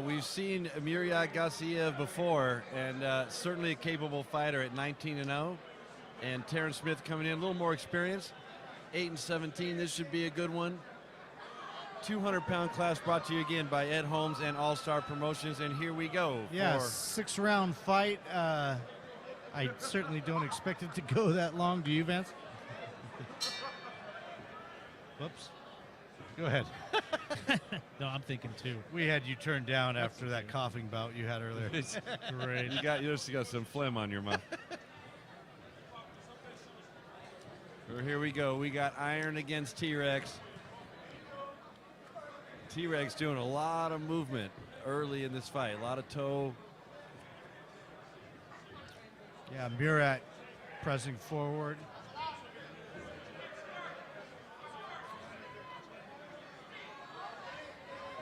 we've seen Murat Гассиев before, and certainly a capable fighter at 19-0. And Terence Smith coming in a little more experienced, 8-17. This should be a good one. 200-pound class brought to you again by Ed Holmes and All Star Promotions, and here we go. Yeah, 6-round fight. I certainly don't expect it to go that long. Do you, Vance? Whoops. Go ahead. No, I'm thinking two. We had you turned down after that coughing bout you had earlier. Great. You just got some phlegm on your mouth. Well, here we go. We got iron against T-Rex. T-Rex doing a lot of movement early in this fight. A lot of toe. Yeah, Murad pressing forward.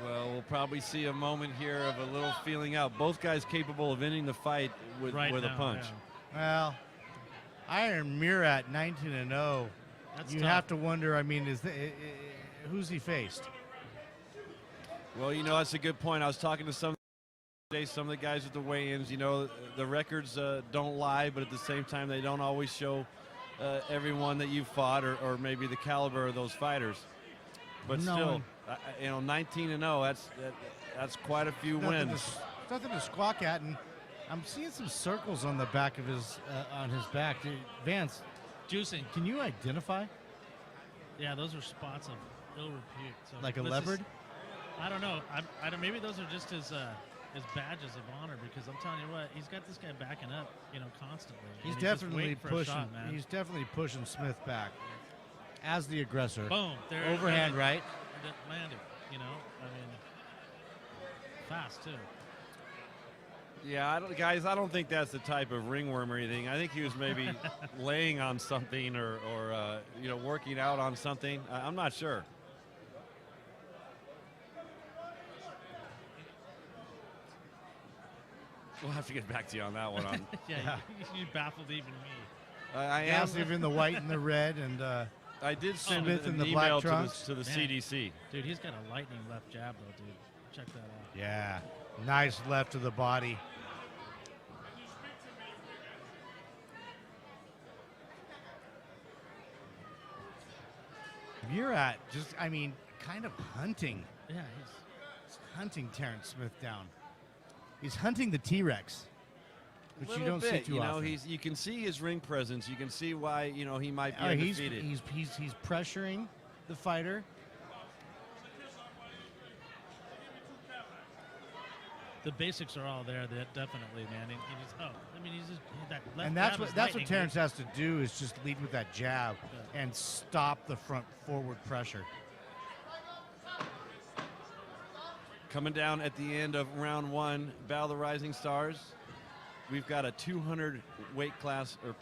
Well, we'll probably see a moment here of a little feeling out. Both guys capable of ending the fight with a punch. Yeah. Well, Iron Murad 19-0. You have to wonder. I mean, who's he faced? Well, you know, that's a good point. I was talking to some of the guys at the weigh-ins. You know, the records don't lie, but at the same time, they don't always show everyone that you've fought or maybe the caliber of those fighters. But still, you know, 19-0. That's quite a few wins. Nothing to squawk at, and I'm seeing some circles on the back of his on his back. Vance, juicing. Can you identify? Yeah, those are spots of ill repute. So like a leopard? I don't know. I don't. Maybe those are just his badges of honor, because I'm telling you what, he's got this guy backing up, you know, constantly. He's definitely pushing. Shot, he's definitely pushing Smith back as the aggressor. Boom! There. Overhand right. Landed. You know, I mean, fast too. Yeah, I don't think that's the type of ringworm or anything. I think he was maybe laying on something or you know, working out on something. I'm not sure. We'll have to get back to you on that one. Yeah, you baffled even me. I am even the white and the red, and I did send an the email black to the CDC. Dude, he's got a lightning left jab, though, dude. Check that out. Yeah, nice left to the body. Murad just, I mean, kind of hunting. Yeah, he's hunting Terence Smith down. He's hunting the T-Rex, which you don't see too often. You can see his ring presence. You can see why, you know, he might be undefeated. He's pressuring the fighter. The basics are all there. That definitely, man. He's just that left. And that's what Terence has to do, is just lead with that jab and stop the front forward pressure. Coming down at the end of round one, Battle of the Rising Stars. We've got a 200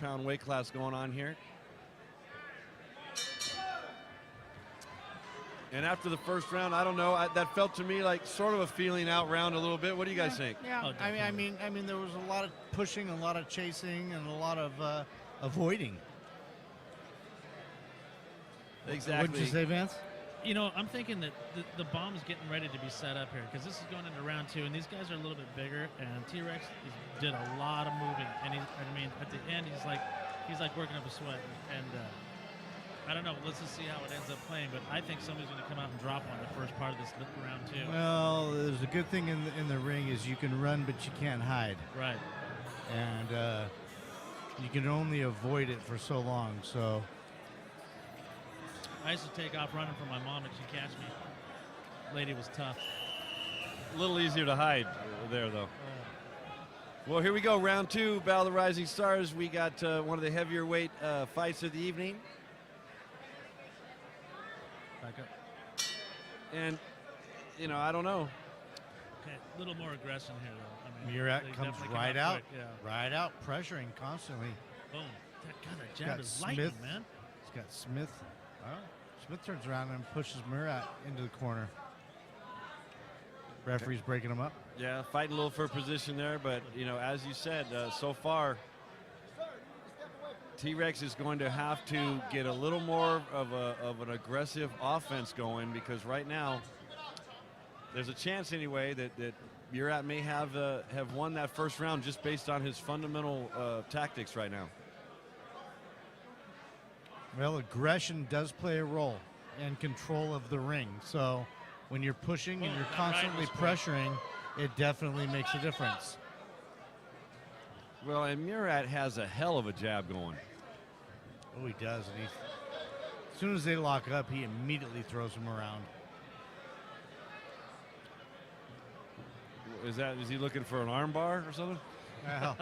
pound weight class going on here. And after the first round, I don't know, that felt to me like sort of a feeling out round a little bit. What do you guys think? Yeah, I mean, there was a lot of pushing, a lot of chasing, and a lot of avoiding. Exactly. What'd you say, Vance? You know, I'm thinking that the bomb's getting ready to be set up here, because this is going into round two, and these guys are a little bit bigger, and T-Rex did a lot of moving, and at the end he's like working up a sweat, and I don't know. Let's just see how it ends up playing, but I think somebody's going to come out and drop on the first part of this round two. Well, there's a good thing in the ring is you can run, but you can't hide. Right. And you can only avoid it for so long. So I used to take off running from my mom, and she'd catch me. Lady was tough. A little easier to hide there, though. Well, here we go, round two, Battle of the Rising Stars. We got one of the heavier weight fights of the evening. Back up. And, you know, I don't know. Okay, a little more aggression here, though. Murad comes right out, quick, right out, pressuring constantly. Boom. That jab is lightning, man. He's got Smith. Well, Smith turns around and pushes Murad into the corner. Referee's breaking him up. Yeah, fighting a little for position there, but, you know, as you said, so far, T-Rex is going to have to get a little more of an aggressive offense going, because right now there's a chance anyway that Murat may have won that first round just based on his fundamental tactics right now. Well, aggression does play a role and control of the ring. So when you're pushing and you're constantly pressuring, it definitely makes a difference. Well, and Murat has a hell of a jab going. Oh, he does. And as soon as they lock up, he immediately throws him around. Is he looking for an arm bar or something? Well,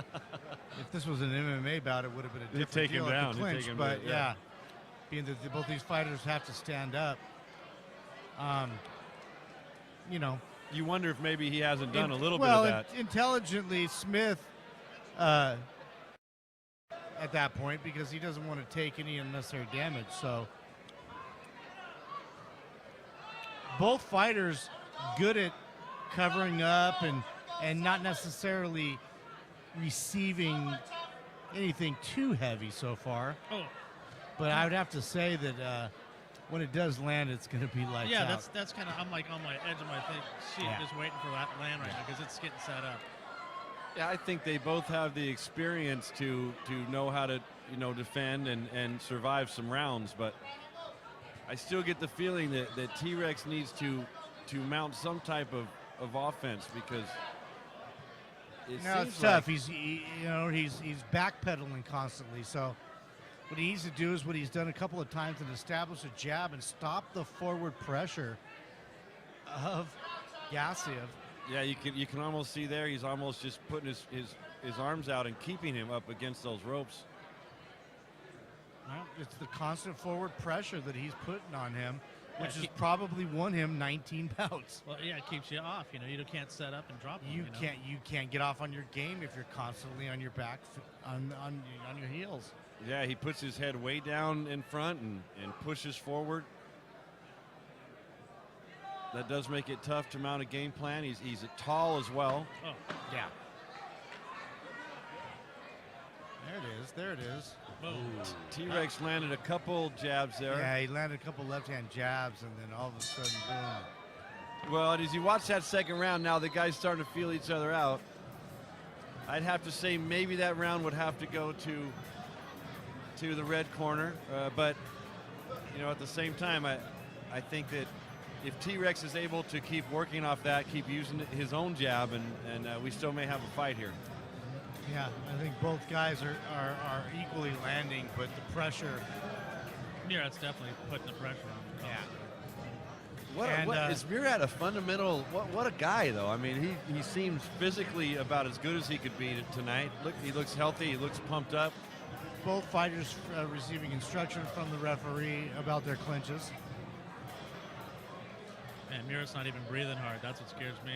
if this was an MMA bout, it would have been a different deal at the clinch. But yeah, being that both these fighters have to stand up, you know. You wonder if maybe he hasn't done a little bit of that. Intelligently, Smith, at that point, because he doesn't want to take any unnecessary damage. So both fighters good at covering up and not necessarily receiving anything too heavy so far. Oh. But I would have to say that when it does land, it's going to be lights out. Yeah, that's kind of, I'm like on my edge of my seat, just waiting for that land right now because it's getting set up. Yeah, I think they both have the experience to know how to, defend and survive some rounds. But I still get the feeling that T-Rex needs to mount some type of offense because it's tough. He's backpedaling constantly. So what he needs to do is what he's done a couple of times and establish a jab and stop the forward pressure of Gassiev. Yeah, you can almost see there he's almost just putting his arms out and keeping him up against those ropes. Well, it's the constant forward pressure that he's putting on him, which has probably won him 19 bouts. Well, yeah, it keeps you off. You can't set up and drop him. You can't get off on your game if you're constantly on your back, on your heels. Yeah, he puts his head way down in front and pushes forward. That does make it tough to mount a game plan. He's tall as well. Oh, yeah. There it is. T-Rex landed a couple jabs there. Yeah, he landed a couple left-hand jabs, and then all of a sudden, boom. Well, as you watch that second round, now the guys starting to feel each other out. I'd have to say maybe that round would have to go to the red corner, but at the same time, I think that if T-Rex is able to keep working off that, keep using his own jab, and we still may have a fight here. Yeah, I think both guys are equally landing, but the pressure. Yeah, it's definitely putting the pressure on. Yeah. Is Murat a fundamental? What a guy, though. I mean, he seems physically about as good as he could be tonight. Look, he looks healthy. He looks pumped up. Both fighters receiving instruction from the referee about their clinches. Man, Murat's not even breathing hard. That's what scares me.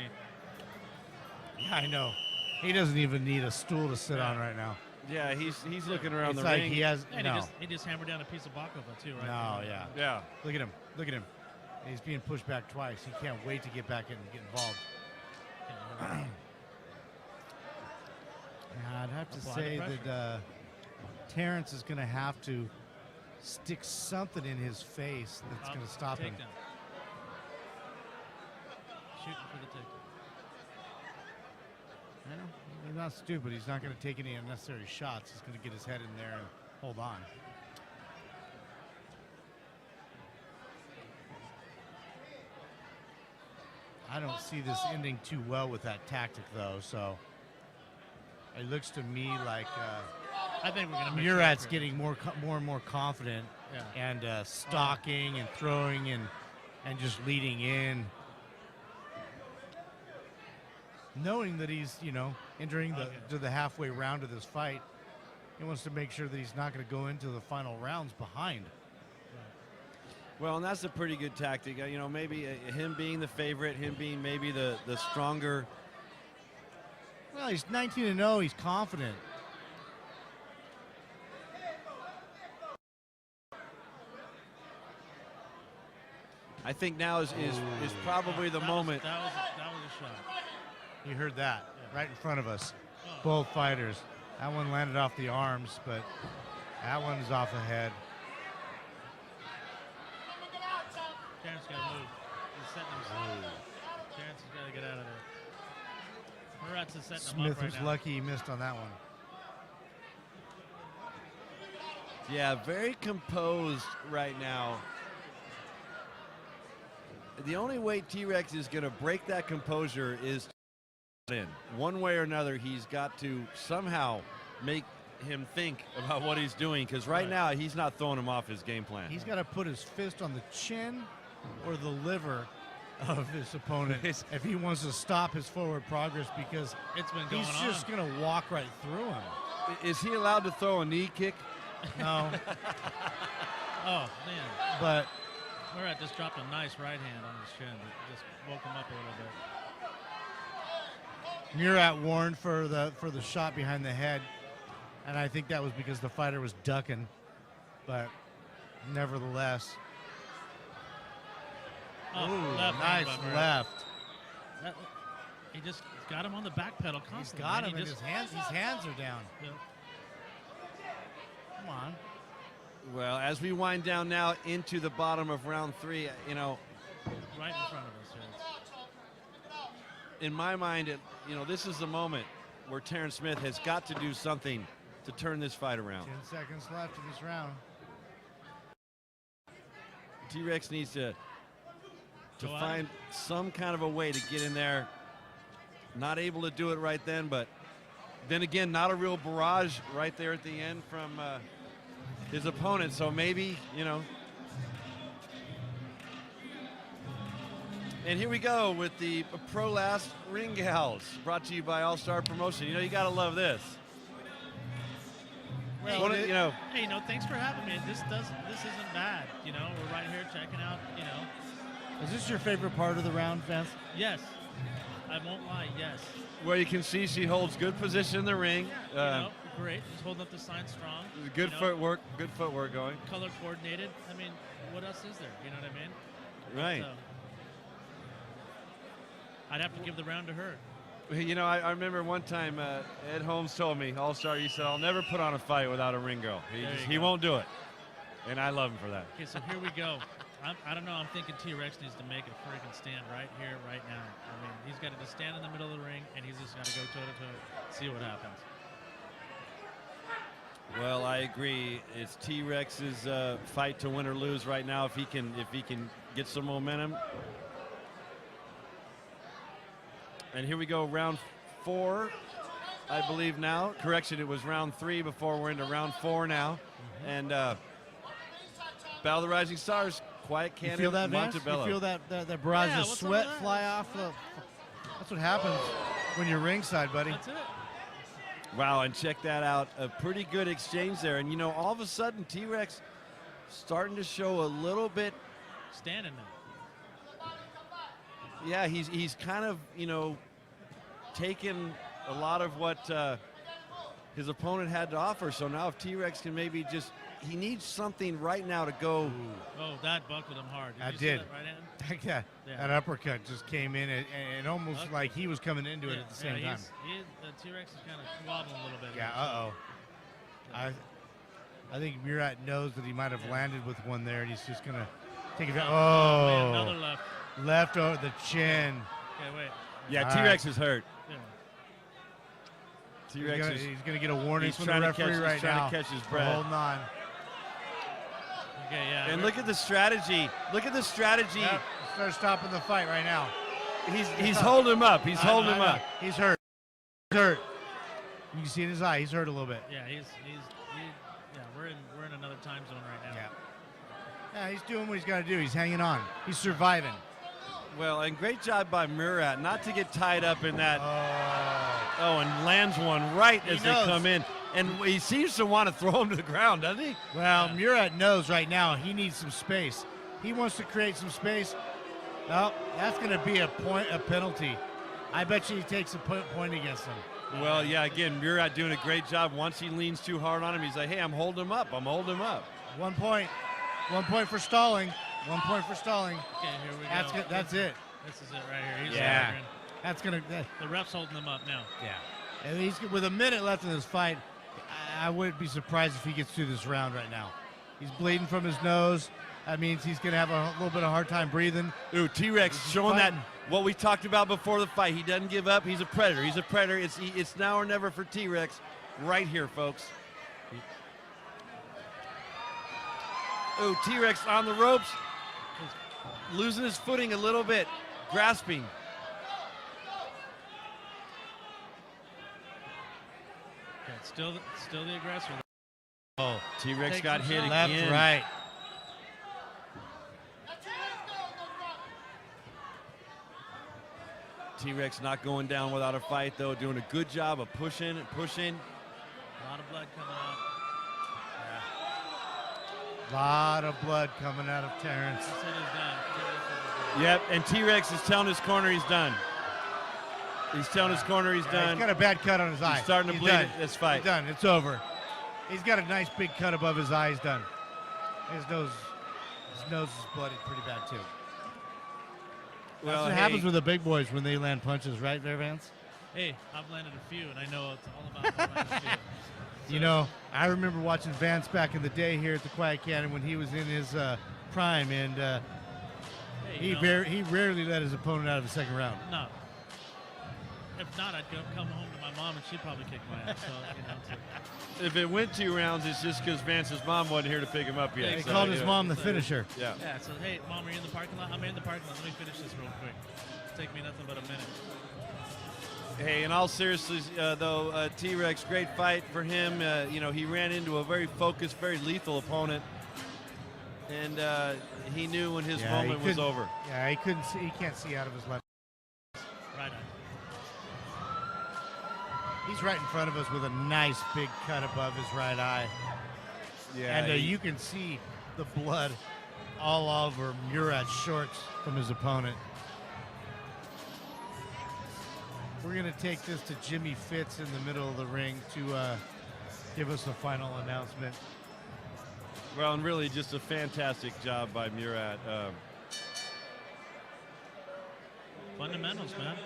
Yeah, I know. He doesn't even need a stool to sit on right now. Yeah, he's looking around the like ring. He has he just hammered down a piece of baklava too, right? No, yeah. Look at him. He's being pushed back twice. He can't wait to get back in and get involved. I'd have to say that Terence is going to have to stick something in his face that's going to stop him. Shooting for the takedown. He's not stupid. He's not going to take any unnecessary shots. He's going to get his head in there and hold on. I don't see this ending too well with that tactic, though. So it looks to me like I think we're going to. Murat's getting more and more confident, and stalking and throwing and just leading in. Knowing that he's, entering to the halfway round of this fight, he wants to make sure that he's not going to go into the final rounds behind. Well, and that's a pretty good tactic. Maybe him being the favorite, him being maybe the stronger. Well, he's 19-0. He's confident. I think now is probably the moment. That was a shot. You heard that right in front of us. Both fighters. That one landed off the arms, but that one's off the head. Terence got to move. He's setting himself. Terence has got to get out of there. Murat's is setting him Smith up right was now. lucky he missed on that one. Yeah, very composed right now. The only way T-Rex is going to break that composure is in. One way or another, he's got to somehow make him think about what he's doing, because right now he's not throwing him off his game plan. He's got to put his fist on the chin or the liver of his opponent if he wants to stop his forward progress, because It's been going he's on. just going to walk right through him. Is he allowed to throw a knee kick? No, Oh, man. but Murat just dropped a nice right hand on his chin. It just woke him up a little bit. Murat warned for the shot behind the head, and I think that was because the fighter was ducking. But nevertheless, Oh, ooh, left hand nice by Murat. left. He just got him on the back pedal constantly. He's got man. him He in just- his hands are down. Yeah. Come on. Well, as we wind down now into the bottom of round 3, you know, Right in front of us here. in my mind, this is the moment where Terence Smith has got to do something to turn this fight around. 10 seconds left in this round. T-Rex needs to Go at find him. some kind of a way to get in there. Not able to do it right then, but then again, not a real barrage right there at the end from his opponent. So maybe, And here we go with the Pro Last Ring Gals, brought to you by All Star Promotion. You got to love this. Well, What a- you know, Hey, thanks for having me. This isn't bad. We're right here checking out. Is this your favorite part of the round, Vince? Yes, I won't lie. Yes. where you can see she holds good position in the ring. Great. Just holding up the sign strong. Good footwork going. Color coordinated. I mean, what else is there? You know what I mean? Right. So, I'd have to give the round to her. I remember one time Ed Holmes told me, All-Star, he said, I'll never put on a fight without a ring girl. He won't do it. And I love him for that. Okay, so here we go. I don't know. I'm thinking T-Rex needs to make a freaking stand right here, right now. I mean, he's got to just stand in the middle of the ring, and he's just got to go toe-to-toe, see what happens. Well, I agree. It's T-Rex's fight to win or lose right now if he can get some momentum. And here we go, round 4, I believe now. Correction, it was round 3 before. We're into round 4 now. And Battle of the Rising Stars, Quiet You Cannon, feel that, Vince? Montebello. You feel that barrage Yeah, of what's sweat up with that? fly off? That's what happens when you're ringside, buddy. That's it. Wow, and check that out. A pretty good exchange there. And, all of a sudden, T-Rex starting to show a little bit. Standing now. Yeah, he's kind of, taken a lot of what his opponent had to offer. So now if T-Rex can maybe he needs something right now to go. Oh, that buckled him hard. I you see did. that right hand? Yeah, Yeah. that uppercut just came in and almost Okay. like he was coming into it at the same time. The T-Rex is kind of wobbling a little bit. Yeah, here, so- I think Murat knows that he might have landed with one there, and he's just going to take it. Man, Oh, another left. left over the chin. Okay, wait. Yeah, All T-Rex is hurt. Yeah. T-Rex is He's going to get a warning he's from the trying to referee catch- right he's trying now. to catch his for breath. holding on. Okay, yeah. And look at the strategy. Look at the strategy. Yep, start stopping the fight right now. He's holding him up. He's I know, holding him I know. up. He's hurt. He's hurt. You can see in his eye, he's hurt a little bit. Yeah, we're in another time zone right now. Yeah, he's doing what he's got to do. He's hanging on. He's surviving. Well, and great job by Murat not to get tied up in that. Oh. Oh, and lands one right He as knows. they come in. And he seems to want to throw him to the ground, doesn't he? Well, Murat knows right now he needs some space. He wants to create some space. Well, that's going to be a penalty. I bet you he takes a point against him. Well, yeah, again, Murat doing a great job. Once he leans too hard on him, he's like, hey, I'm holding him up. I'm holding him up. 1 point. 1 point for stalling. 1 point for stalling. Okay, here we That's go. good. That's it. This is it right here. He's Yeah. surrendering. That's going to. The ref's holding him up now. Yeah. And he's with a minute left in this fight. I wouldn't be surprised if he gets through this round right now. He's bleeding from his nose. That means he's going to have a little bit of hard time breathing. Ooh, T-Rex showing fighting. that what we talked about before the fight. He doesn't give up. He's a predator. He's a predator. It's now or never for T-Rex right here, folks. Ooh, T-Rex on the ropes, losing his footing a little bit, grasping. Yeah, still the aggressor. Oh, T-Rex Takes got a hit shot. left, again. right. T-Rex not going down without a fight, though, doing a good job of pushing and pushing. A lot of blood coming out. A lot of blood coming out of Terence. He said he's done. Yep, and T-Rex is telling his corner he's done. He's telling his corner he's done. He's got a bad cut on his eye. He's starting to bleed done. in this fight. He's done. It's over. He's got a nice big cut above his eye. He's done. His nose is bloody pretty bad too. That's what happens with the big boys when they land punches, right there, Vance? Hey, I've landed a few, and I know it's all about landing a few. You know, I remember watching Vance back in the day here at the Quiet Cannon when he was in his prime, and hey, he rarely let his opponent out of the second round. No. If not, I'd come home to my mom, and she'd probably kick my ass. So, If it went 2 rounds, it's just because Vance's mom wasn't here to pick him up yet. He So, called his yeah. mom the finisher. Yeah. Yeah, so hey, Mom, are you in the parking lot? I'm in the parking lot. Let me finish this real quick. It'll take me nothing but a minute. Hey, in all seriousness, though, T-Rex, great fight for him. You know, he ran into a very focused, very lethal opponent, and he knew when his moment was over. Yeah, he couldn't see. He can't see out of his left. Right on. He's right in front of us with a nice big cut above his right eye. Yeah, And you can see the blood all over Murat's shorts from his opponent. We're going to take this to Jimmy Fitz in the middle of the ring to give us a final announcement. well, and really just a fantastic job by Murat. Fundamentals, man.